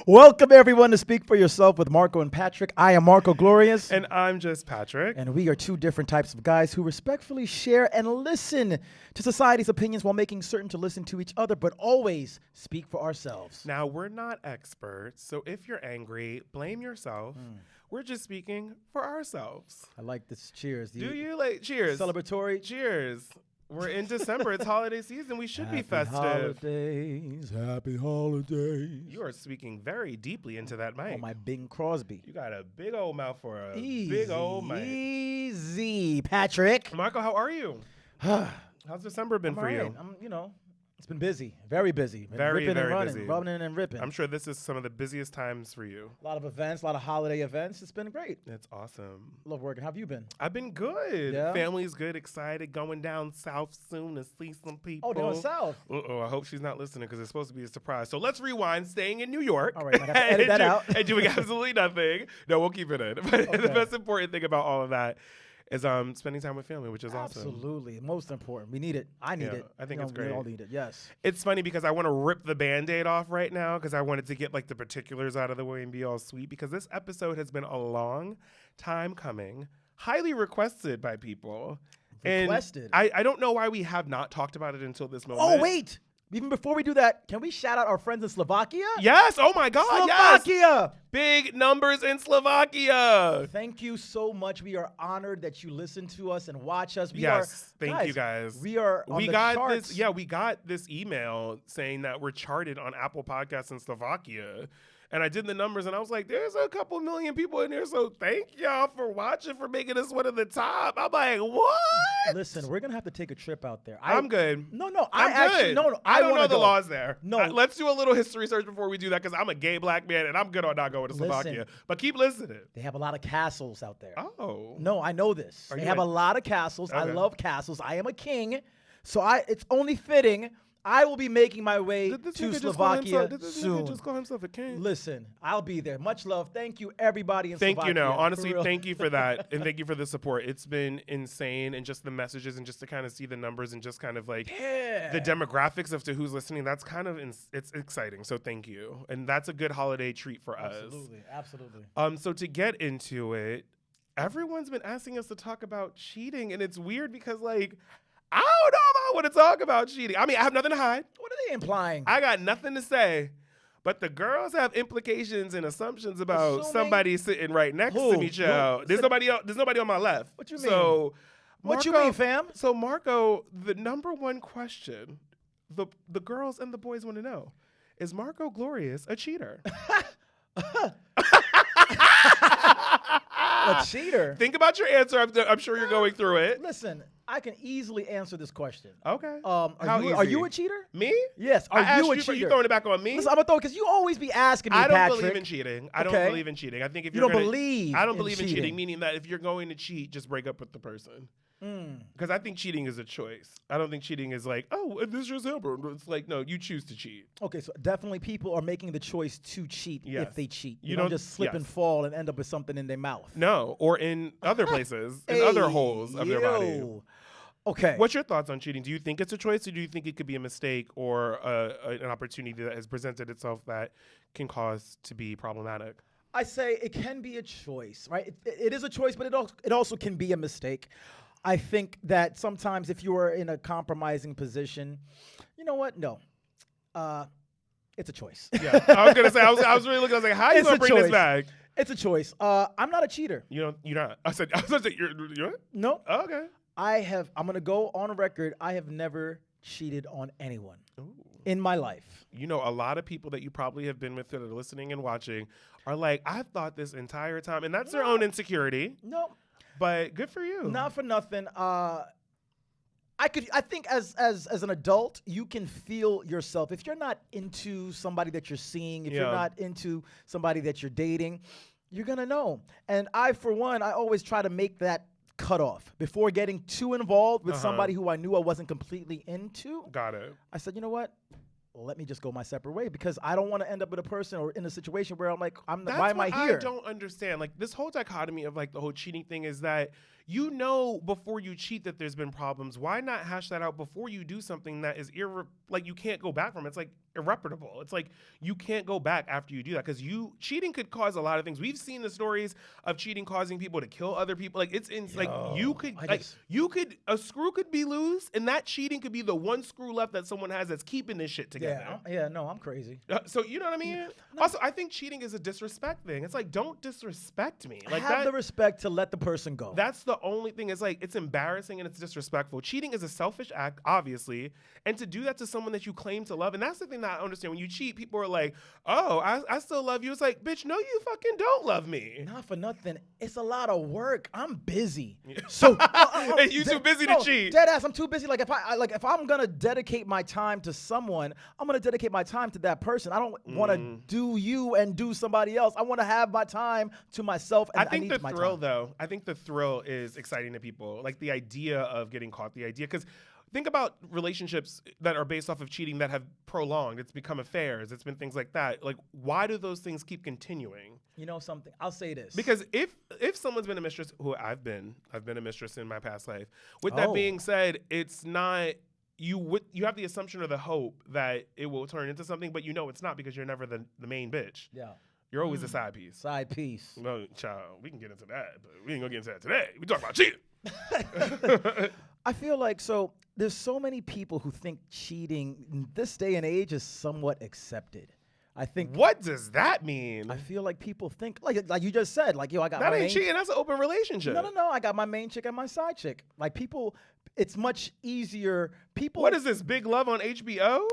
Welcome, everyone, to Speak for Yourself with Marco and Patrick. I am Marco Glorious. And I'm just Patrick. And we are two different types of guys who respectfully share and listen to society's opinions while making certain to listen to each other, but always speak for ourselves. Now, we're not experts, so if you're angry, blame yourself. We're just speaking for ourselves. I like this. Cheers. Do you like cheers? Celebratory. Cheers. We're in December. It's holiday season. We should be festive. Happy holidays. You are speaking very deeply into that mic. Oh, my Bing Crosby. You got a big old mouth for a Easy, big old mic. Easy, Patrick. Marco, how are you? How's December been for you? It's been busy, very busy. Very, ripping very and running, busy. Running and ripping. I'm sure this is some of the busiest times for you. A lot of events, a lot of holiday events. It's been great. That's awesome. Love working. How have you been? I've been good. Yeah? Family's good, excited, going down south soon to see some people. Oh, down south. Uh-oh, I hope she's not listening because it's supposed to be a surprise. So let's rewind, staying in New York. All right, I got to edit that out. And doing absolutely nothing. No, we'll keep it in. But the most important thing about all of that is spending time with family, which is awesome. Absolutely. Most important. We need it. I need it. I think it's great. We all need it, yes. It's funny because I want to rip the Band-Aid off right now because I wanted to get like the particulars out of the way and be all sweet because this episode has been a long time coming, highly requested by people. Requested? And I don't know why we have not talked about it until this moment. Oh, wait. Even before we do that, can we shout out our friends in Slovakia? Yes. Oh, my God. Slovakia. Yes. Big numbers in Slovakia. Thank you so much. We are honored that you listen to us and watch us. Thank you guys. We are on the got charts. this. Yeah, we got this email saying that we're charted on Apple Podcasts in Slovakia. And I did the numbers, and I was like, there's a couple million people in there, so thank y'all for watching, for making us one of the top. I'm like, what? Listen, we're going to have to take a trip out there. I'm good. No, I'm good. I don't know the laws there. No. Let's do a little history search before we do that, because I'm a gay black man, and I'm good on not going to Slovakia. But keep listening. They have a lot of castles out there. Oh. No, I know this. They have a lot of castles. Okay. I love castles. I am a king, so it's only fitting I will be making my way to Slovakia soon. Just call himself a king. Listen, I'll be there. Much love. Thank you, everybody in Slovakia. Thank you, no. Honestly, thank you for that. And thank you for the support. It's been insane. And just the messages and just to kind of see the numbers and just kind of like the demographics of to who's listening, that's kind of, it's exciting. So thank you. And that's a good holiday treat for us. Absolutely. So to get into it, everyone's been asking us to talk about cheating. And it's weird because like, I don't know if I want to talk about cheating. I mean, I have nothing to hide. What are they implying? I got nothing to say. But the girls have implications and assumptions about somebody sitting right next to me, child. There's nobody on my left. What you mean? So, what you mean, fam? So, Marco, the number one question the girls and the boys want to know is Marco Glorious a cheater? A cheater? Think about your answer. I'm sure you're going through it. Listen, I can easily answer this question. Okay. Are you a cheater? Me? Yes. Are you a cheater? You throwing it back on me? Listen, I'm gonna throw it because you always be asking me, I don't Patrick. believe in cheating. I don't believe in cheating. I think if you you're don't believe, I don't believe in cheating, meaning that if you're going to cheat, just break up with the person. Because I think cheating is a choice. I don't think cheating is like, oh, this just happened. It's like, no, you choose to cheat. Okay, so definitely people are making the choice to cheat if they cheat. You don't just slip and yes. fall and end up with something in their mouth. No, or in other places, in other holes of their body. Okay. What's your thoughts on cheating? Do you think it's a choice, or do you think it could be a mistake or an opportunity that has presented itself that can cause to be problematic? I say it can be a choice, right? It is a choice, but it also can be a mistake. I think that sometimes if you are in a compromising position, you know what? No. It's a choice. Yeah, I was gonna say. I was really looking. I was like, "How are you gonna bring this back?" It's a choice. I'm not a cheater. You're not. I was gonna say you're. No. Oh, okay. I'm gonna go on record. I have never cheated on anyone in my life. You know, a lot of people that you probably have been with that are listening and watching are like, I've thought this entire time, and that's their own insecurity. No. But good for you. Not for nothing. I think as an adult, you can feel yourself. If you're not into somebody that you're seeing, if you're not into somebody that you're dating, you're gonna know. And I always try to make that cutoff before getting too involved with somebody who I knew I wasn't completely into. Got it. I said, you know what? Let me just go my separate way because I don't want to end up with a person or in a situation where I'm like, why am I here? I don't understand. Like this whole dichotomy of like the whole cheating thing is that you know before you cheat that there's been problems. Why not hash that out before you do something that is like you can't go back from? It's like irreparable. It's like you can't go back after you do that, because cheating could cause a lot of things. We've seen the stories of cheating causing people to kill other people. Like a screw could be loose, and that cheating could be the one screw left that someone has that's keeping this shit together. I'm crazy. So you know what I mean? No. Also, I think cheating is a disrespect thing. It's like, don't disrespect me. Like, have the respect to let the person go. That's the only thing. It's like, it's embarrassing and it's disrespectful. Cheating is a selfish act, obviously, and to do that to someone that you claim to love, and that's the thing that I understand. When you cheat, people are like, oh, I still love you. It's like, bitch, no, you fucking don't love me. Not for nothing. It's a lot of work. I'm busy. So and you too busy to cheat. Dead ass, I'm too busy. Like if I'm gonna dedicate my time to someone, I'm gonna dedicate my time to that person. I don't want to do you and do somebody else. I want to have my time to myself. And I think the thrill is exciting to people. Like the idea of getting caught, because think about relationships that are based off of cheating that have prolonged. It's become affairs. It's been things like that. Like, why do those things keep continuing? You know something? I'll say this. Because if someone's been a mistress, who I've been a mistress in my past life. With that being said, it's not. You have the assumption or the hope that it will turn into something, but you know it's not, because you're never the main bitch. Yeah. You're always a side piece. Side piece. No, child, we can get into that, but we ain't gonna get into that today. We talk about cheating. I feel like there's so many people who think cheating in this day and age is somewhat accepted. I think. What does that mean? I feel like people think like you just said, like, yo, I got that my ain't cheating. That's an open relationship. No. I got my main chick and my side chick. Like, people, it's much easier. People. What is this, Big Love on HBO?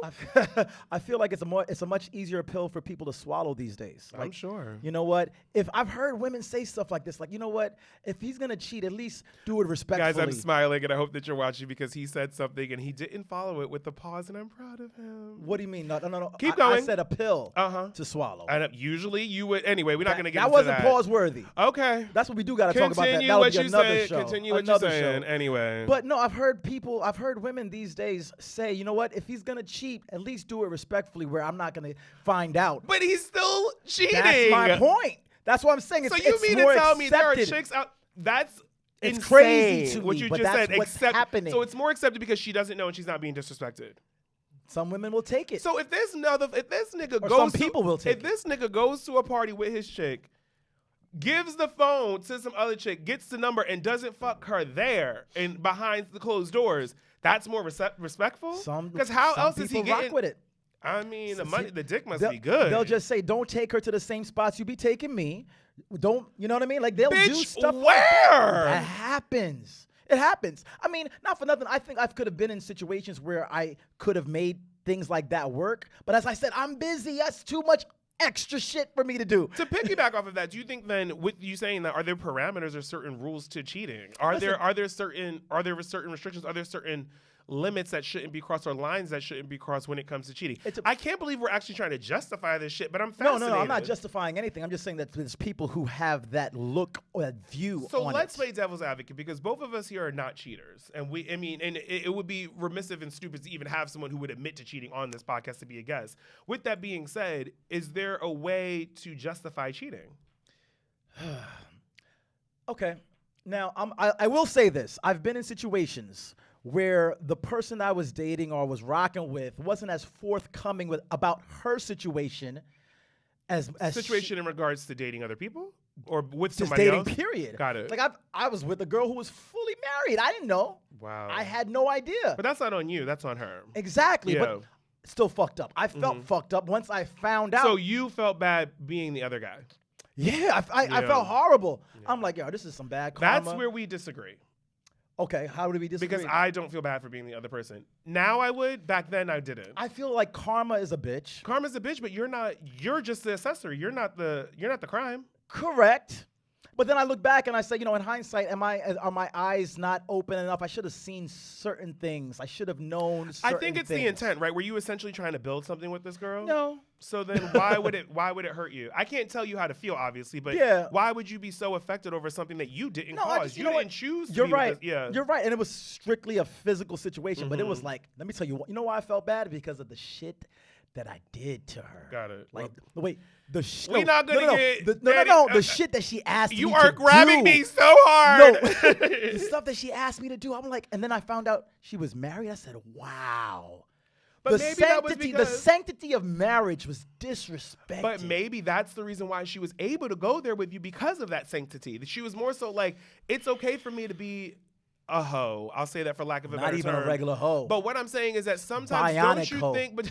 I feel like it's a much easier pill for people to swallow these days. Like, I'm sure. You know what? If I've heard women say stuff like this, like, you know what? If he's gonna cheat, at least do it respectfully. Guys, I'm smiling, and I hope that you're watching, because he said something and he didn't follow it with the pause, and I'm proud of him. What do you mean? No. Keep going. I said a pill to swallow. And usually you would. Anyway, we're not gonna get into that. That wasn't pause worthy. Okay. That's what we do. Got to talk about that. That would be another show. Continue what you're saying. Anyway. But no, I've heard women these days say, you know what? If he's gonna cheat, at least do it respectfully, where I'm not gonna find out. But he's still cheating. That's my point. That's what I'm saying. So you mean to tell me there are chicks out? It's insane. Crazy to what me, you but just that's said. what's happening. So it's more accepted because she doesn't know and she's not being disrespected. Some women will take it. So if this nigga or some people will take it. If this nigga goes to a party with his chick, gives the phone to some other chick, gets the number, and doesn't fuck her there and behind the closed doors, that's more respectful? Because how else is he getting? Rock with it. I mean, the dick must be good. They'll just say, don't take her to the same spots you be taking me. Don't, you know what I mean? Like, they'll do stuff where? like that. That happens. It happens. I mean, not for nothing. I think I could have been in situations where I could have made things like that work. But as I said, I'm busy. That's too much extra shit for me to do. To piggyback off of that, do you think then, with you saying that, are there parameters or certain rules to cheating? Are there certain restrictions? Are there certain limits that shouldn't be crossed or lines that shouldn't be crossed when it comes to cheating? I can't believe we're actually trying to justify this shit, but I'm fascinated. No, I'm not justifying anything. I'm just saying that there's people who have that look or that view. So let's play devil's advocate, because both of us here are not cheaters, and it would be remissive and stupid to even have someone who would admit to cheating on this podcast to be a guest. With that being said, is there a way to justify cheating? Okay. Now, I will say this. I've been in situations where the person I was dating or was rocking with wasn't as forthcoming about her situation as situation in regards to dating other people or with just somebody dating, else? period. Got it. Like, I was with a girl who was fully married. I didn't know. Wow. I had no idea. But that's not on you. That's on her. Exactly. Yeah. But still fucked up. I felt fucked up once I found out. So you felt bad being the other guy? Yeah, I felt horrible. Yeah. I'm like, yo, this is some bad karma. That's where we disagree. Okay, how do we disagree? Because I don't feel bad for being the other person. Now I would. Back then I didn't. I feel like karma is a bitch. Karma's a bitch, but you're not. You're just the assessor. You're not the crime. Correct. But then I look back and I say, you know, in hindsight, are my eyes not open enough? I should have seen certain things. I should have known certain things. I think it's the intent, right? Were you essentially trying to build something with this girl? No. So then why would it hurt you? I can't tell you how to feel, obviously, but why would you be so affected over something that you didn't cause? You didn't choose to You're be right. with this. Yeah. You're right. And it was strictly a physical situation, but it was like, let me tell you, you know why I felt bad? Because of the shit that I did to her. Got it. Like, wait, the shit. We not gonna get the shit that she asked me to do. You are grabbing me so hard. No, the stuff that she asked me to do. I'm like, and then I found out she was married. I said, wow. But maybe that was the because sanctity of marriage was disrespected. But maybe that's the reason why she was able to go there with you, because of that sanctity. She was more so like, it's okay for me to be a hoe. I'll say that for lack of a better term. Not even a regular hoe. But what I'm saying is that sometimes Bionic don't you hoe. think, but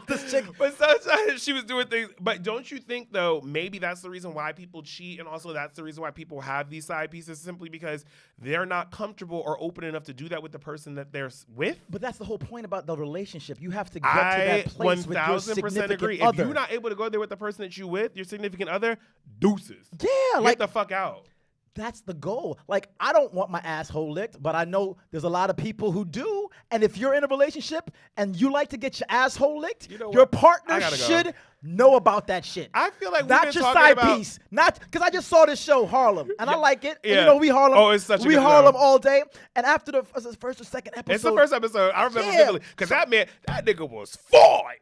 This chick. but sometimes she was doing things. But don't you think though, maybe that's the reason why people cheat, and also that's the reason why people have these side pieces, simply because they're not comfortable or open enough to do that with the person that they're with. But that's the whole point about the relationship. You have to get to that place with your 1000% significant agree. other. If you're not able to go there with the person that you with, your significant other, deuces. Yeah, Get like the fuck out. that's the goal. Like, I don't want my asshole licked, but I know there's a lot of people who do. And if you're in a relationship and you like to get your asshole licked, You know your what? partner I gotta go. should know about that shit. I feel like we've not been your talking side about- piece. Not because I just saw this show Harlem and I like it. And Yeah. you know, we Harlem. Oh, it's such a we good Harlem show. all day. And after the first or second episode, It's the first episode. I remember Yeah. vividly, because that nigga was fine.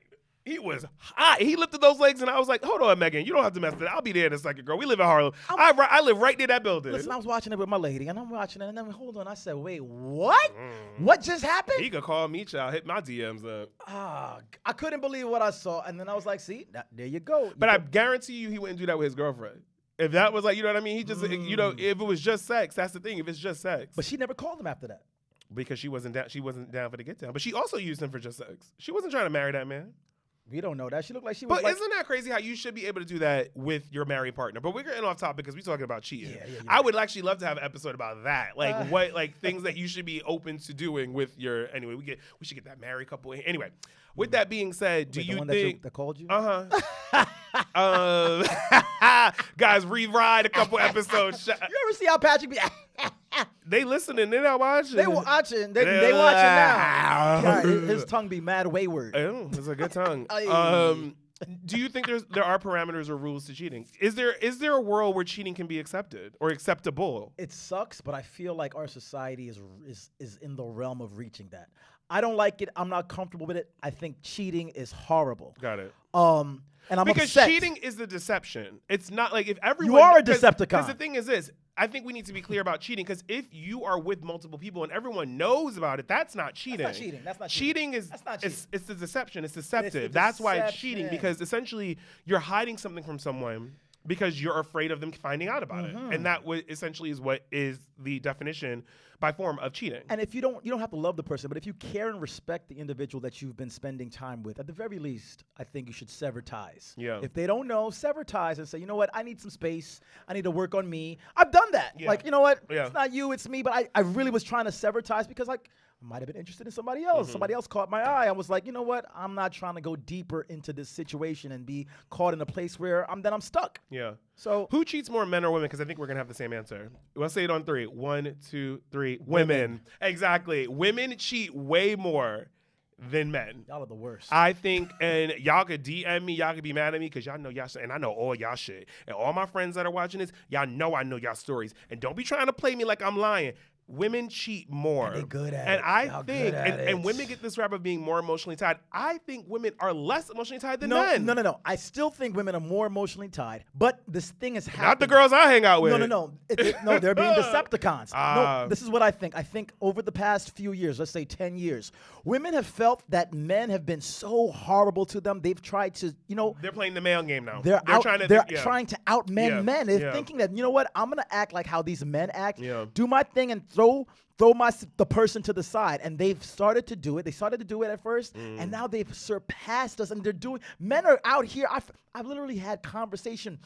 He was hot. He lifted those legs, and I was like, hold on, Megan. You don't have to mess with it. I'll be there in a second, girl. We live in Harlem. I live right near that building. listen, I was watching it with my lady, and I'm watching it, and then hold on. I said, wait, what? What just happened? He could call me, child. Hit my DMs up. I couldn't believe what I saw, and then I was like, see, there you go. But I guarantee you he wouldn't do that with his girlfriend. If that was like, you know what I mean? He just, you know, if it was just sex, that's the thing. If it's just sex. But she never called him after that. Because she wasn't down for the get down. But she also used him for just sex. She wasn't trying to marry that man. We don't know that. She looked like she was But like, isn't that crazy how you should be able to do that with your married partner? But we're getting off topic because we're talking about cheating. Yeah. I would actually love to have an episode about that. Like what, like things that you should be open to doing with your. Anyway, we should get that married couple in. Anyway, with that being said, do wait, the you one think that called you? guys, rewrite a couple episodes. You ever see how Patrick be? They listening, they're not watching. They watching. They watching now. God, his tongue be mad wayward. Oh, it's a good tongue. Do you think there are parameters or rules to cheating? Is there a world where cheating can be accepted or acceptable? It sucks, but I feel like our society is in the realm of reaching that. I don't like it. I'm not comfortable with it. I think cheating is horrible. Got it. And I'm because upset. cheating is the deception. It's not like if everyone. You are a Decepticon. Because the thing is this. I think we need to be clear about cheating, because if you are with multiple people and everyone knows about it, that's not cheating. That's not cheating. That's not cheating. Cheating is That's not cheating. It's the deception. It's deceptive. It's the That's why it's cheating, deception. because essentially you're hiding something from someone because you're afraid of them finding out about it, and that essentially is what is the definition by form of cheating. And if you don't have to love the person, but if you care and respect the individual that you've been spending time with, at the very least, I think you should sever ties. Yeah. If they don't know, sever ties and say, you know what, I need some space. I need to work on me. I've done that. Yeah. Like, you know what, Yeah. it's not you, it's me. But I really was trying to sever ties because, like, I might have been interested in somebody else. Somebody else caught my eye. I was like, you know what, I'm not trying to go deeper into this situation and be caught in a place where I'm stuck. Yeah. So Who cheats more, men or women? Because I think we're going to have the same answer. Let's say it on 3. 1, 2, 3. Women. Exactly. Women cheat way more than men. y'all are the worst. I think, and y'all could DM me, y'all could be mad at me, because y'all know y'all shit, and I know all y'all shit. And all my friends that are watching this, y'all know I know y'all stories. And don't be trying to play me like I'm lying. Women cheat more. And they good at and it. I Y'all think, good at and it. women get this rap of being more emotionally tied. I think women are less emotionally tied than No, men. no. I still think women are more emotionally tied, but this thing is happening. Not the girls I hang out with. No. No, they're being Decepticons. Ah. No, this is what I think. I think over the past few years, let's say 10 years, women have felt that men have been so horrible to them. They've tried to, They're playing the male game now. they're trying to out men Yeah, men. They're yeah. thinking that, you know what, I'm gonna act like how these men act, Yeah. do my thing, and throw the person to the side. And they've started to do it. They started to do it at first, and now they've surpassed us. And men are out here. I've literally had conversations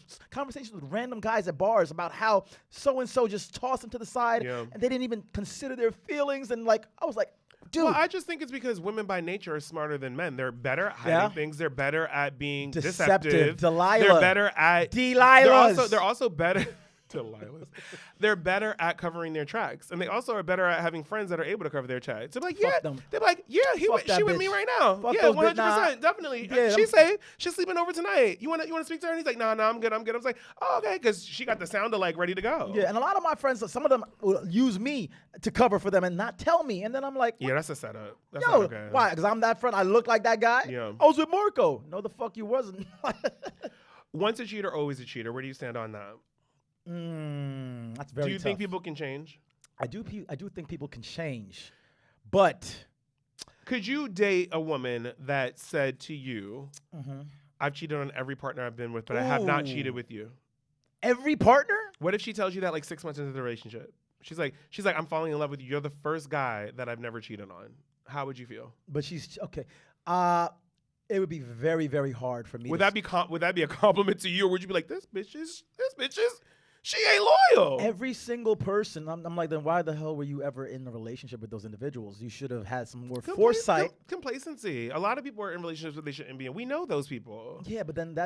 with random guys at bars about how so and so just tossed them to the side, Yeah. and they didn't even consider their feelings. And like, I was like, dude. Well, I just think it's because women by nature are smarter than men. They're better at hiding things. They're better at being Deceptive. deceptive. Delilah. They're better at Delilahs. They're also better. Delilah's. They're better at covering their tracks, and they also are better at having friends that are able to cover their tracks. They're like, Fuck yeah, them. they're like, yeah, she with me right now. Fuck Yeah, those 100%, definitely. Yeah, She say she's sleeping over tonight. You wanna speak to her? And he's like, nah, I'm good. I was like, oh, okay, because she got the sound alike ready to go. Yeah, and a lot of my friends, some of them will use me to cover for them and not tell me, and then I'm like, Yeah, that's a setup. That's yo, not okay. why? Because I'm that friend. I look like that guy. Yeah. I was with Marco. No, the fuck you wasn't. Once a cheater, always a cheater. Where do you stand on that? That's very. Do you tough. think people can change? I do think people can change, but could you date a woman that said to you, I've cheated on every partner I've been with, but I have not cheated with you? Every partner? What if she tells you that like 6 months into the relationship? She's like, I'm falling in love with you. You're the first guy that I've never cheated on. How would you feel? But she's okay. It would be very, very hard for me. Would that be a compliment to you, or would you be like, this bitch is, she ain't loyal? Every single person. I'm like, then why the hell were you ever in a relationship with those individuals? You should have had some more foresight. Complacency. A lot of people are in relationships that they shouldn't be in. We know those people. Yeah, but then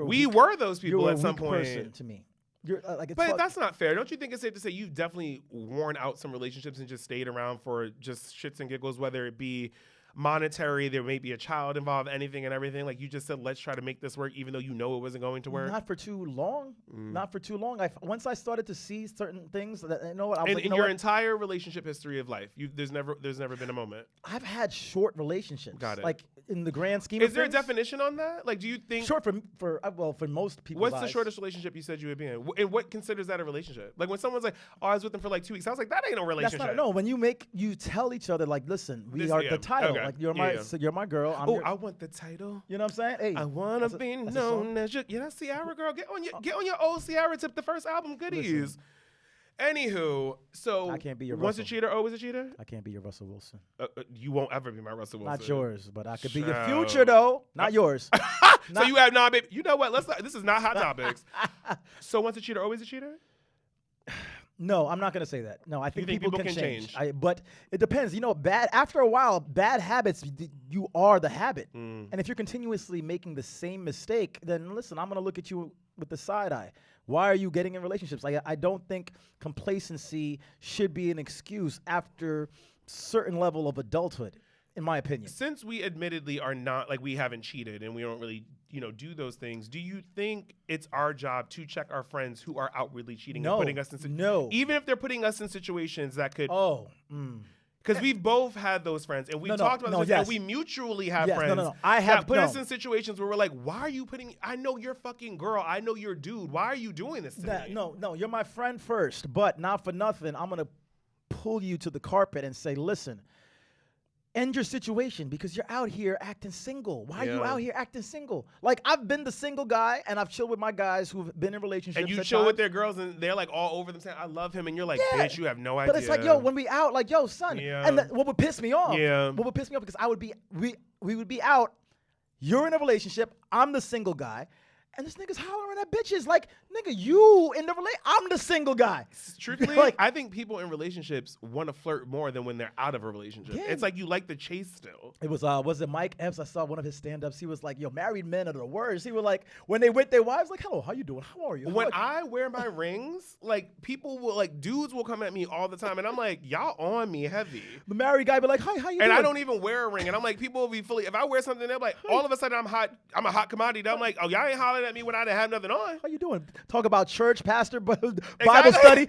we were those people at some point. Person to me. You're, but that's not fair. Don't you think it's safe to say you've definitely worn out some relationships and just stayed around for just shits and giggles, whether it be monetary, there may be a child involved, anything and everything. Like you just said, let's try to make this work, even though you know it wasn't going to work. Not for too long. Not for too long. Once I started to see certain things, that you know what, I was like, in your entire relationship history of life, there's never been a moment. I've had short relationships. Got it. Like in the grand scheme of things. Is there a definition on that? Like, do you think short for most people? What's the shortest relationship you said you would be in? And what considers that a relationship? Like when someone's like, "Oh, I was with them for like 2 weeks," I was like, "That ain't no relationship." That's not, no. When you tell each other like, "Listen, we are the title. Okay. Like you're my girl. I want the title. You know what I'm saying? Hey, I want to be known as your. Yeah, Ciara girl. Get on your old Ciara tip. The first album goodies. Listen. Anywho, so I can't be your once Russell. a cheater, always a cheater. I can't be your Russell Wilson. You won't ever be my Russell Wilson. Not yours, but I could be your future though. Not yours. So you have baby. You know what? This is not hot topics. So once a cheater, always a cheater. No, I'm not gonna say that. No, I think, people can change. But it depends. You know, after a while, bad habits, you are the habit. And if you're continuously making the same mistake, then listen, I'm gonna look at you with the side eye. Why are you getting in relationships? Like I don't think complacency should be an excuse after certain level of adulthood, in my opinion. Since we admittedly are not, like, we haven't cheated and we don't really, do those things, do you think it's our job to check our friends who are outwardly cheating and putting us in even if they're putting us in situations that could because we've both had those friends and we've talked about this and we mutually have friends I have that put us in situations where we're like, why are you I know you're fucking girl, I know you're dude, why are you doing this to me? No, you're my friend first, but not for nothing, I'm gonna pull you to the carpet and say, listen, end your situation because you're out here acting single. Why are you out here acting single? Like, I've been the single guy, and I've chilled with my guys who've been in relationships. And you chill with their girls, and they're like all over them saying, I love him. And you're like, bitch, you have no idea. But it's like, yo, when we out, like, yo, son. Yeah. And what would piss me off? Yeah. What would piss me off because we would be out. You're in a relationship. I'm the single guy. And this nigga's hollering at bitches like, nigga, you in the relationship. I'm the single guy. Truthfully, like, I think people in relationships want to flirt more than when they're out of a relationship. Yeah. It's like you like the chase still. It was it Mike Epps? I saw one of his stand-ups. He was like, yo, married men are the worst. He was like, when they with their wives, like, hello, how you doing? How are you? When I wear my rings, like, people will, like, dudes will come at me all the time. And I'm like, y'all on me heavy. The married guy be like, hi, how you doing? And I don't even wear a ring. And I'm like, people will be fully, if I wear something, they're like, all of a sudden I'm a hot commodity. I'm like, oh, y'all ain't hollering at me when I didn't have nothing on. How you doing? Talk about church, pastor, Bible study,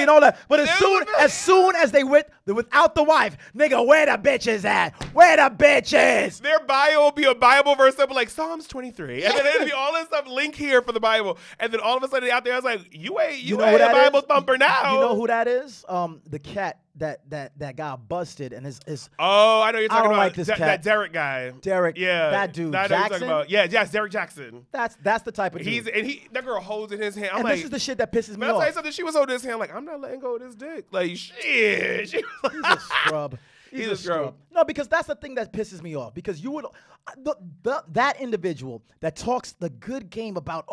and all that. But as soon as they without the wife, nigga, where the bitches at? Where the bitches? Their bio will be a Bible verse that be like Psalms 23, and then it'll be all this stuff. Link here for the Bible, and then all of a sudden out there, I was like, you ain't a Bible thumper now. You know who that is? The cat that got busted and his. Oh, I know you're talking about like this cat. That Derek guy. Derek, yeah, that dude. Jackson. Yes, Derek Jackson. That's the type of dude. That girl holds in his hand. I'm and like, this is the shit that pisses me off. I'll tell you something. She was holding his hand like, I'm not letting go of this dick. Like, shit. He's a scrub. He's a scrub. No, because that's the thing that pisses me off. Because you would, that individual that talks the good game about,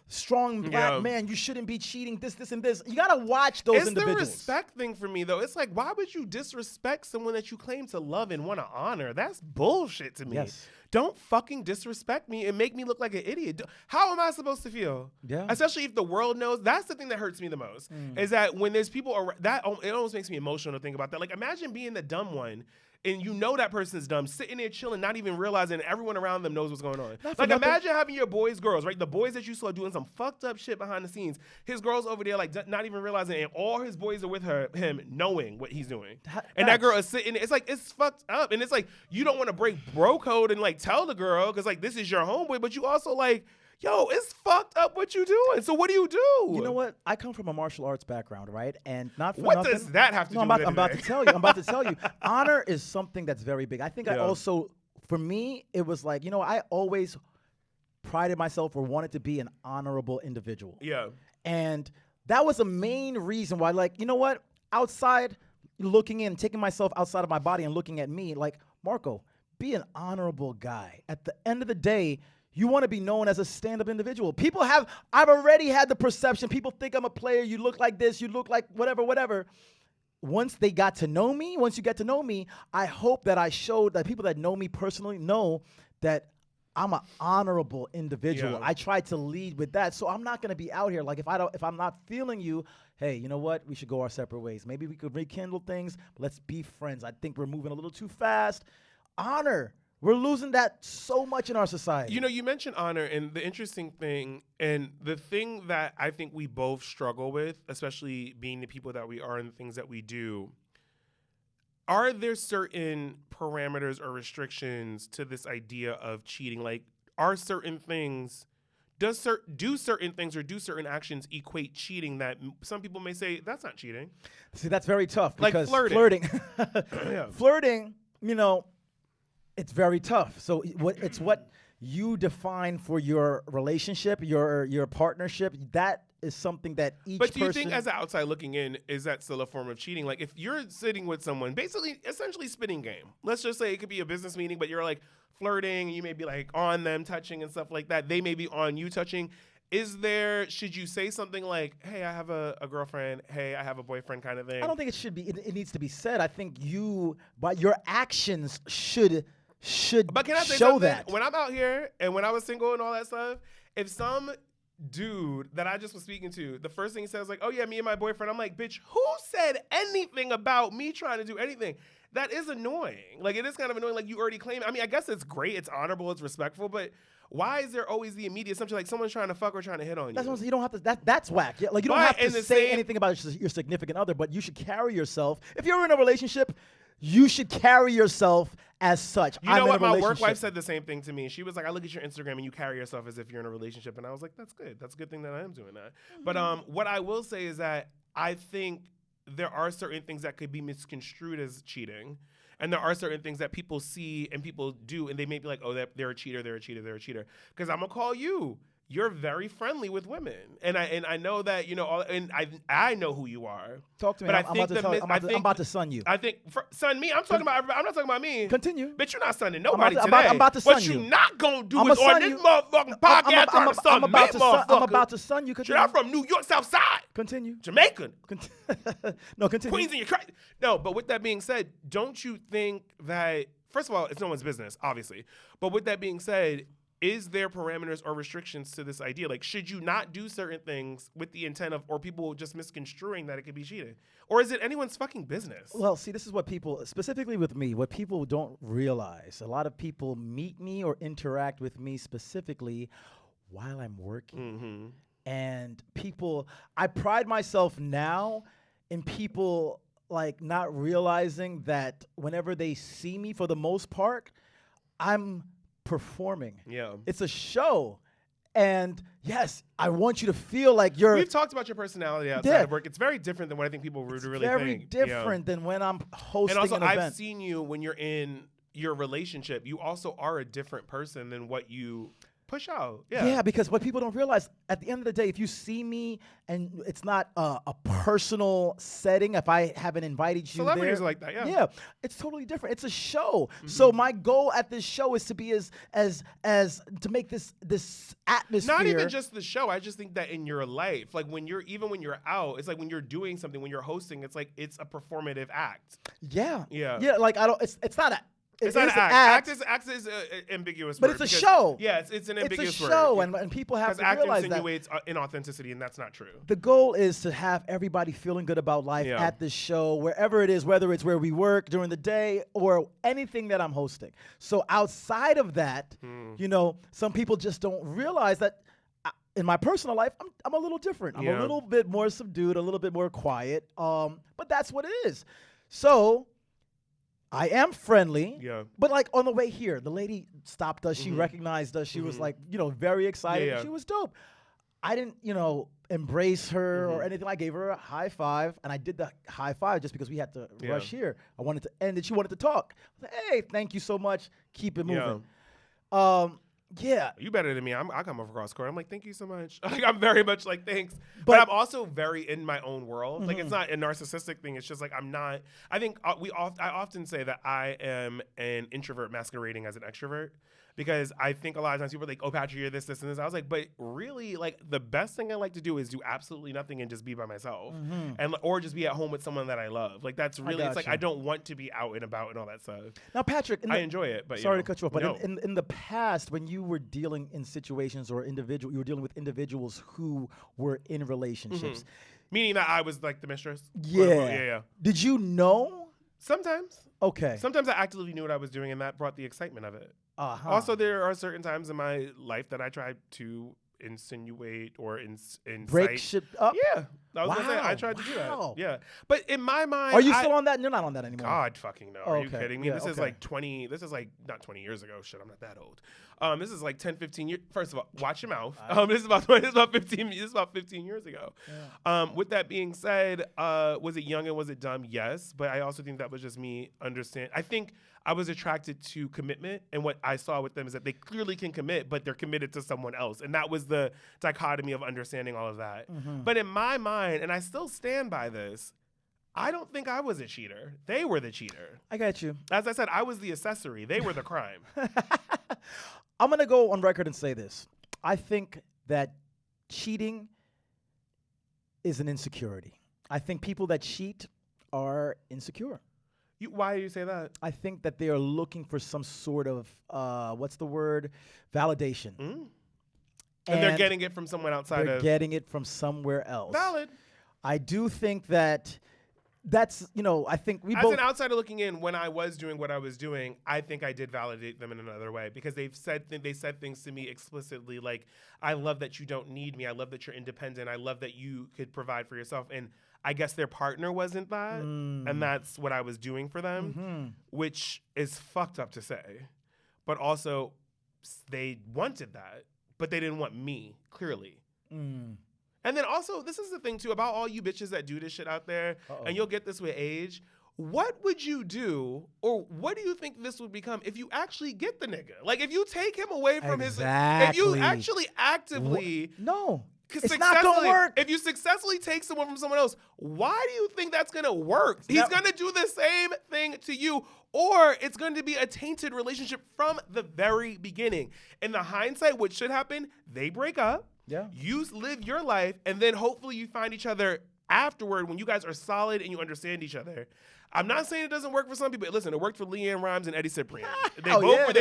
strong black man, you shouldn't be cheating, this, and this. You gotta watch those individuals. It's the respect thing for me, though. It's like, why would you disrespect someone that you claim to love and want to honor? That's bullshit to me. Yes. don't fucking disrespect me and make me look like an idiot. How am I supposed to feel? Yeah. Especially if the world knows. That's the thing that hurts me the most, is that when there's people around, it almost makes me emotional to think about that. Like, imagine being the dumb one, and you know that person's dumb, sitting there chilling, not even realizing everyone around them knows what's going on. Like, imagine having your boys, girls, right? The boys that you saw doing some fucked up shit behind the scenes. His girl's over there, like, not even realizing, and all his boys are with him knowing what he's doing. And that girl is sitting, it's like, it's fucked up. And it's like, you don't want to break bro code and, like, tell the girl, because, like, this is your homeboy, but you also, like, yo, it's fucked up what you doing. So what do you do? You know what? I come from a martial arts background, right? And not for what nothing. Does that have to do with it? I'm about to tell you. I'm about to tell you. Honor is something that's very big. I think I also, for me, it was like, I always prided myself or wanted to be an honorable individual. Yeah. And that was the main reason why, like, you know what? Outside, looking in, taking myself outside of my body and looking at me, like, Marco, be an honorable guy. At the end of the day, you want to be known as a stand-up individual. I've already had the perception, people think I'm a player, you look like this, you look like whatever. Once you get to know me, I hope that I showed that people that know me personally know that I'm an honorable individual. Yeah. I try to lead with that. So I'm not going to be out here like if I'm not feeling you, hey, you know what? We should go our separate ways. Maybe we could rekindle things, but let's be friends. I think we're moving a little too fast. Honor. We're losing that so much in our society. You mentioned honor, and the interesting thing, and the thing that I think we both struggle with, especially being the people that we are and the things that we do, are there certain parameters or restrictions to this idea of cheating? Like, are certain things, do certain things or do certain actions equate cheating that some people may say, that's not cheating? See, that's very tough because like flirting. Flirting, it's very tough. So it's what you define for your relationship, your partnership. That is something that each person... But do you think, as an outside looking in, is that still a form of cheating? Like, if you're sitting with someone, essentially spitting game. Let's just say it could be a business meeting, but you're, like, flirting, you may be, like, on them touching and stuff like that. They may be on you touching. Should you say something like, hey, I have a girlfriend, hey, I have a boyfriend kind of thing? I don't think it should be. It needs to be said. I think by your actions should but can I say show something? that. When I'm out here and when I was single and all that stuff, if some dude that I just was speaking to, the first thing he says like, oh yeah, me and my boyfriend, I'm like, bitch, who said anything about me trying to do anything? That is annoying. Like, it is kind of annoying. Like, you already claim. I mean, I guess it's great, it's honorable, it's respectful, but why is there always the immediate assumption like someone's trying to fuck or trying to hit on you? That's what I'm saying. You don't have to. That's whack. Yeah, like, you don't have to say anything about your significant other, but you should carry yourself. If you're in a relationship, you should carry yourself as such. You know what? My work wife said the same thing to me. She was like, I look at your Instagram and you carry yourself as if you're in a relationship. And I was like, that's good. That's a good thing that I am doing that. Mm-hmm. But what I will say is that I think there are certain things that could be misconstrued as cheating. And there are certain things that people see and people do, and they may be like, oh, they're a cheater, they're a cheater, they're a cheater. Because I'm going to call you. You're very friendly with women, and I know that I know who you are. Talk to me. But I'm about to sun you. I think son me. I'm talking about. I'm not talking about me. Continue. Bitch, you're not sunning nobody today. I'm about to sun what you. What you not gonna do is on this motherfucking podcast. I'm about to sun you. Shit, I'm from New York, South Side. Continue. Jamaican. No, continue. Queens in your crack. No, but with that being said, don't you think that first of all, it's no one's business, obviously. But with that being said, is there parameters or restrictions to this idea? Like, should you not do certain things with the intent of, or people just misconstruing that it could be cheating? Or is it anyone's fucking business? Well, see, this is what people, specifically with me, what people don't realize. A lot of people meet me or interact with me specifically while I'm working. Mm-hmm. And I pride myself now in people, like, not realizing that whenever they see me, for the most part, I'm performing. Yeah. It's a show. And yes, I want you to feel like you're... We've talked about your personality outside of work. It's very different than what I think people would really think. It's very different than when I'm hosting an event. And also, I've seen you when you're in your relationship. You also are a different person than what you push out. Yeah, because what people don't realize, at the end of the day, if you see me and it's not a personal setting, if I haven't invited you Celebrities there, like that, yeah, it's totally different. It's a show. Mm-hmm. So my goal at this show is to be as to make this atmosphere. Not even just the show. I just think that in your life, like when you're out, it's like when you're doing something, when you're hosting, it's like it's a performative act. Yeah. Yeah. Yeah, like it's not It's not an act. Act is an ambiguous but word. But it's a show. Yeah, it's an ambiguous word. It's a show, and people have to realize that. Because act insinuates inauthenticity, and that's not true. The goal is to have everybody feeling good about life at this show, wherever it is, whether it's where we work during the day or anything that I'm hosting. So outside of that, you know, some people just don't realize that in my personal life, I'm a little different. I'm a little bit more subdued, a little bit more quiet, but that's what it is. So I am friendly, but like on the way here, the lady stopped us. She recognized us. She was like, you know, very excited. She was dope. I didn't, you know, embrace her or anything. I gave her a high five, and I did the high five just because we had to rush here. I wanted to end it. She wanted to talk. I was like, hey, thank you so much. Keep it moving. Yeah. You better than me. I come across court. I'm like, thank you so much. Like, I'm very much like, thanks. But I'm also very in my own world. Like, it's not a narcissistic thing. It's just like, I'm not. I think I often say that I am an introvert masquerading as an extrovert. Because I think a lot of times people are like, oh, Patrick, you're this, and this. I was like, but really, like, the best thing I like to do is do absolutely nothing and just be by myself. Or just be at home with someone that I love. Like, that's really, it's like, I don't want to be out and about and all that stuff. Now, Patrick. I enjoy it, but sorry to cut you off, but in the past, when you were dealing in situations or you were dealing with individuals who were in relationships. Meaning that I was like the mistress? Yeah. Did you know? Sometimes. Okay. Sometimes I actively knew what I was doing, and that brought the excitement of it. Also, there are certain times in my life that I tried to insinuate or incite. Break shit up? Yeah. I was going to say, I tried to do that. Yeah. But in my mind. Are you still on that? You're not on that anymore. God fucking no. Are you kidding me? This is like not 20 years ago. Shit, I'm not that old. This is like 10, 15 years. First of all, watch your mouth. This is about 15 years ago. Yeah. With that being said, was it young and was it dumb? Yes. But I also think that was just me understand. I think I was attracted to commitment, and what I saw with them is that they clearly can commit, but they're committed to someone else. And that was the dichotomy of understanding all of that. But in my mind, and I still stand by this, I don't think I was a cheater. They were the cheater. I got you. As I said, I was the accessory. They were the crime. I'm going to go on record and say this. I think that cheating is an insecurity. I think people that cheat are insecure. Why do you say that? I think that they are looking for some sort of, what's the word? Validation. And they're getting it from someone outside They're getting it from somewhere else. Valid. I do think that's, you know, I think we both. As an outsider looking in, when I was doing what I was doing, I think I did validate them in another way because they said things to me explicitly like, I love that you don't need me. I love that you're independent. I love that you could provide for yourself. And I guess their partner wasn't that, and that's what I was doing for them, which is fucked up to say. But also, they wanted that, but they didn't want me, clearly. And then also, this is the thing, too, about all you bitches that do this shit out there, and you'll get this with age. What would you do, or what do you think this would become if you actually get the nigga? Like, if you take him away from his... If you actually actively... No. It's not going to work. If you successfully take someone from someone else, why do you think that's going to work? He's going to do the same thing to you, or it's going to be a tainted relationship from the very beginning. In the hindsight, what should happen, they break up, you live your life, and then hopefully you find each other afterward when you guys are solid and you understand each other. I'm not saying it doesn't work for some people. Listen, it worked for Leanne Rimes and Eddie Ciprian. They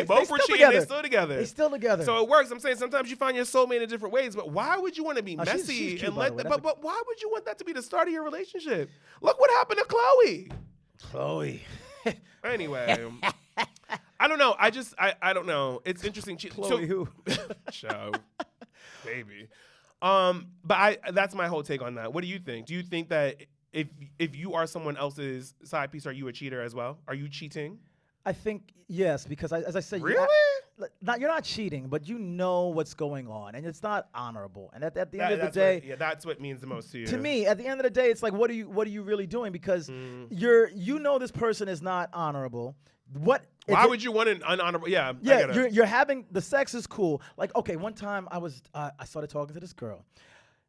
both were cheating. They're still together. They're still together. So it works. I'm saying sometimes you find your soulmate in different ways, but why would you want to be messy she's and let them? But why would you want that to be the start of your relationship? Look what happened to Chloe. Anyway. I don't know. I don't know. It's interesting. Chloe who? Show. Baby. But that's my whole take on that. What do you think? Do you think that if you are someone else's side piece, are you a cheater as well? Are you cheating? I think yes, because as I said, really, you're not cheating, but you know what's going on, and it's not honorable. And at the end of the day, that's what means the most to you. To me, at the end of the day, it's like, what are you really doing? Because you know this person is not honorable. Why would you want an unhonorable? Yeah, you're having the sex is cool. Like, okay, one time I started talking to this girl.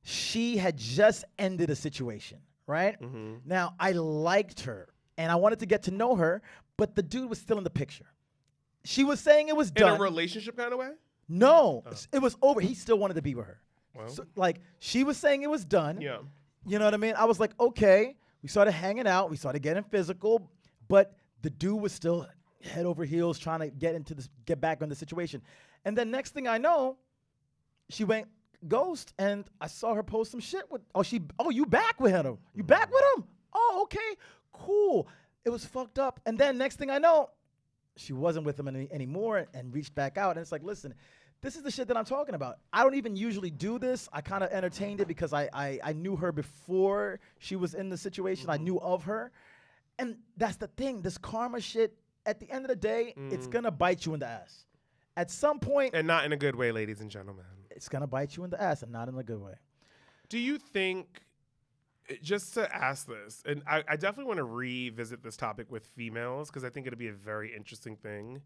She had just ended a situation. Right? Now, I liked her, and I wanted to get to know her, but the dude was still in the picture. She was saying it was done. In a relationship kind of way? No. It was over. He still wanted to be with her. Well. So, like, she was saying it was done. Yeah. You know what I mean? I was like, okay. We started hanging out. We started getting physical, but the dude was still head over heels trying to get back in the situation. And then next thing I know, she went ghost, and I saw her post some shit with, you back with him? You back with him? Oh, okay, cool. It was fucked up. And then next thing I know, she wasn't with him anymore and reached back out. And it's like, listen, this is the shit that I'm talking about. I don't even usually do this. I kind of entertained it because I knew her before she was in the situation. I knew of her. And that's the thing. This karma shit, at the end of the day, it's going to bite you in the ass. At some point. And not in a good way, ladies and gentlemen. It's going to bite you in the ass and not in a good way. Do you think, just to ask this, and I definitely want to revisit this topic with females because I think it'll be a very interesting thing.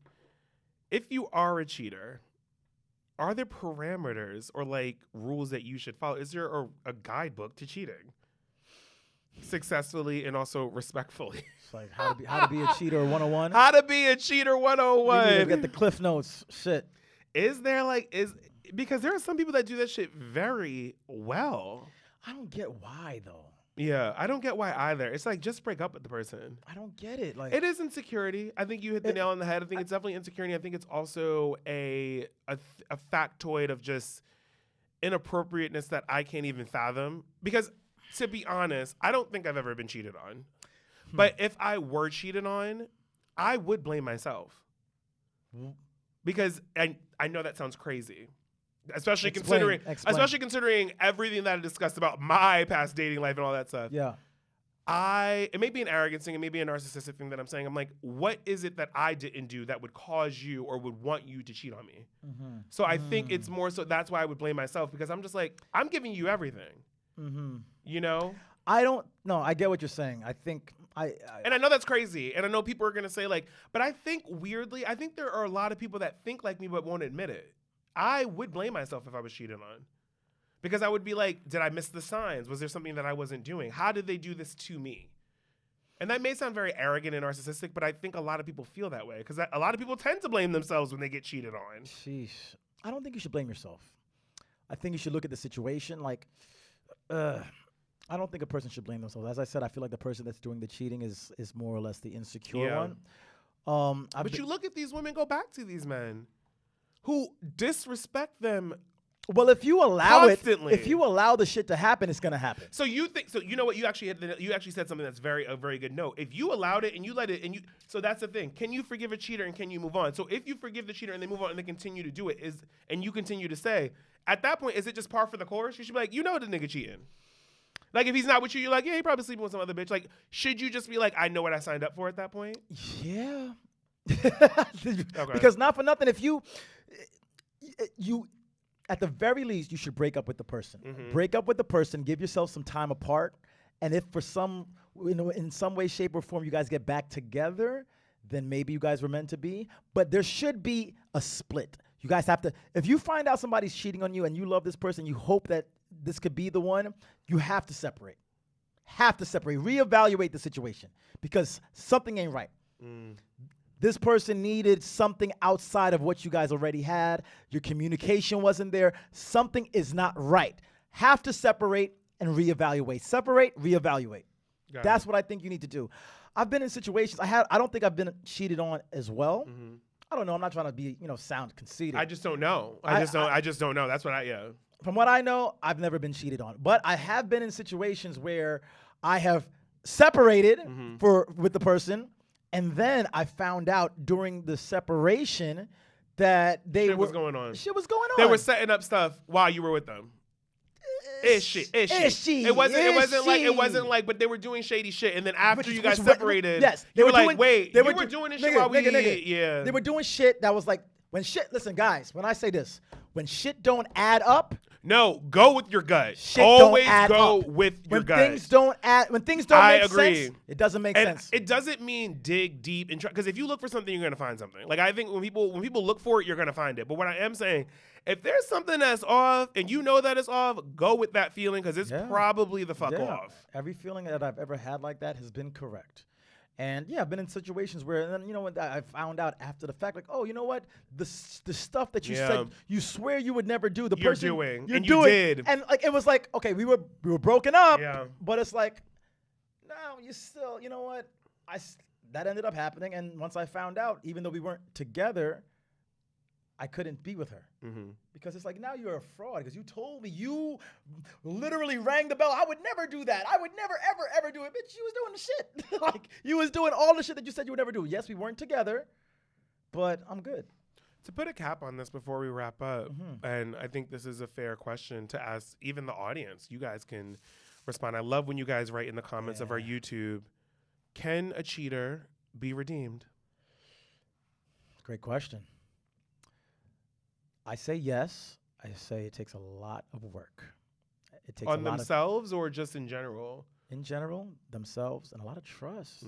If you are a cheater, are there parameters or like rules that you should follow? Is there a guidebook to cheating successfully and also respectfully? It's like how to be a cheater 101. How to be a cheater 101. You get the Cliff Notes shit. Is there because there are some people that do that shit very well. I don't get why though. Yeah, I don't get why either. It's like, just break up with the person. I don't get it. Like, it is insecurity. I think you hit the nail on the head. I think it's definitely insecurity. I think it's also a factoid of just inappropriateness that I can't even fathom. Because to be honest, I don't think I've ever been cheated on. But if I were cheated on, I would blame myself. Because I know that sounds crazy. Especially considering everything that I discussed about my past dating life and all that stuff. Yeah. It may be an arrogance thing, it may be a narcissistic thing that I'm saying. I'm like, what is it that I didn't do that would cause you or would want you to cheat on me? Mm-hmm. So I think it's more so that's why I would blame myself, because I'm just like, I'm giving you everything. Mm-hmm. You know? I get what you're saying. I think and I know that's crazy. And I know people are going to say like, but I think weirdly, there are a lot of people that think like me but won't admit it. I would blame myself if I was cheated on, because I would be like, did I miss the signs? Was there something that I wasn't doing? How did they do this to me? And that may sound very arrogant and narcissistic, but I think a lot of people feel that way because a lot of people tend to blame themselves when they get cheated on. Sheesh. I don't think you should blame yourself. I think you should look at the situation like, I don't think a person should blame themselves. As I said, I feel like the person that's doing the cheating is more or less the insecure one. But you look at these women go back to these men who disrespect them. Well, if you allow constantly. If you allow the shit to happen, it's gonna happen. So you know what? You actually said something that's a very good note. If you allowed it and you let it, so that's the thing. Can you forgive a cheater and can you move on? So if you forgive the cheater and they move on and they continue to do it, and you continue to say, at that point, is it just par for the course? You should be like, the nigga cheating. Like if he's not with you, you're like, yeah, he probably sleeping with some other bitch. Like, should you just be like, I know what I signed up for at that point? Yeah. Okay. Because not for nothing, if you at the very least, you should break up with the person. Mm-hmm. Break up with the person, give yourself some time apart, and if for in some way, shape, or form you guys get back together, then maybe you guys were meant to be. But there should be a split. You guys have to, if you find out somebody's cheating on you and you love this person, you hope that this could be the one, you have to separate. Reevaluate the situation because something ain't right. This person needed something outside of what you guys already had. Your communication wasn't there. Something is not right. Have to separate and reevaluate. Separate, reevaluate. That's what I think you need to do. I've been in situations. I don't think I've been cheated on as well. Mm-hmm. I don't know. I'm not trying to be, sound conceited. I just don't know. I just don't know. That's what From what I know, I've never been cheated on. But I have been in situations where I have separated with the person. And then I found out during the separation that shit was going on. They were setting up stuff while you were with them. It wasn't like, but they were doing shady shit. And then after you guys separated, they were like, wait, you were doing this shit while we, yeah. They were doing shit that was like, listen, guys, when I say this, when shit don't add up. No, go with your gut. Always go with your gut. When things don't make sense, it doesn't make sense. It doesn't mean dig deep and try, because if you look for something, you're gonna find something. Like I think when people look for it, you're gonna find it. But what I am saying, if there's something that's off and you know that it's off, go with that feeling because it's probably the fuck off. Every feeling that I've ever had like that has been correct. And yeah, I've been in situations where, then when I found out after the fact, like, oh, you know what, the stuff that you said you swear you would never do, you're doing, you did, and like it was like, okay, we were broken up, but it's like, no, you still, you know what, that ended up happening. And once I found out, even though we weren't together, I couldn't be with her because it's like, now you're a fraud because you told me, you literally rang the bell. I would never do that. I would never, ever, ever do it. Bitch, you was doing the shit. Like, you was doing all the shit that you said you would never do. Yes, we weren't together, but I'm good. To put a cap on this before we wrap up, and I think this is a fair question to ask even the audience. You guys can respond. I love when you guys write in the comments of our YouTube, can a cheater be redeemed? Great question. I say yes. I say it takes a lot of work. It takes on themselves or just in general? In general, themselves, and a lot of trust.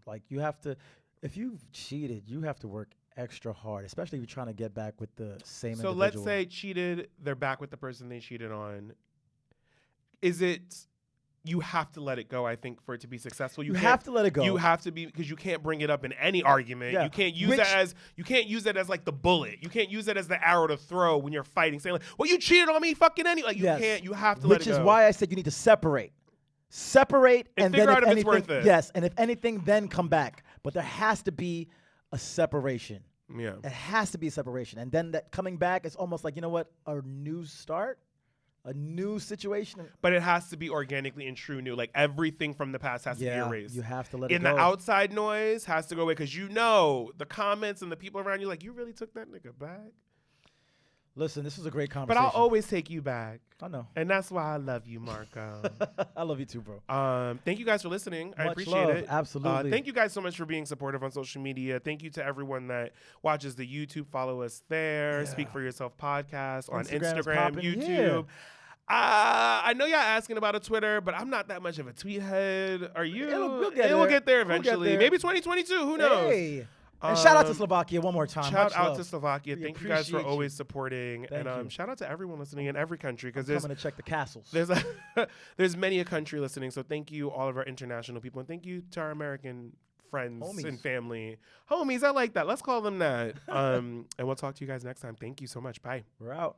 Like, you have to, if you've cheated, you have to work extra hard, especially if you're trying to get back with the same individual. So let's say cheated, they're back with the person they cheated on. Is it, you have to let it go, I think, for it to be successful. You have to let it go. You have to be, because you can't bring it up in any argument. Yeah. You can't use that as like the bullet. You can't use it as the arrow to throw when you're fighting, saying like, well, you cheated on me, fucking any. Like, you can't, you have to let it go. Which is why I said you need to separate. And figure then out if anything, it's worth it. Yes, and if anything, then come back. But there has to be a separation. Yeah. It has to be a separation. And then that coming back is almost like, you know what, a new start? A new situation. But it has to be organically and true new. Like, everything from the past has to be erased. You have to let it go. go. The outside noise has to go away because you know the comments and the people around you, like, you really took that nigga back? Listen, this was a great conversation. But I'll always take you back. I know. And that's why I love you, Marco. I love you too, bro. Thank you guys for listening. I appreciate love. it. Absolutely. Thank you guys so much for being supportive on social media. Thank you to everyone that watches the YouTube. Follow us there. Yeah. Speak for Yourself podcast on Instagram, YouTube. Yeah. I know y'all asking about a Twitter, but I'm not that much of a tweet head. Are you? It will get there eventually. We'll get there. Maybe 2022. Who knows? Hey. And shout out to Slovakia one more time. Shout out to Slovakia. Thank you guys for always supporting. And shout out to everyone listening in every country. Because there's coming to check the castles. There's many a country listening. So thank you, all of our international people. And thank you to our American friends and family. Homies, I like that. Let's call them that. And we'll talk to you guys next time. Thank you so much. Bye. We're out.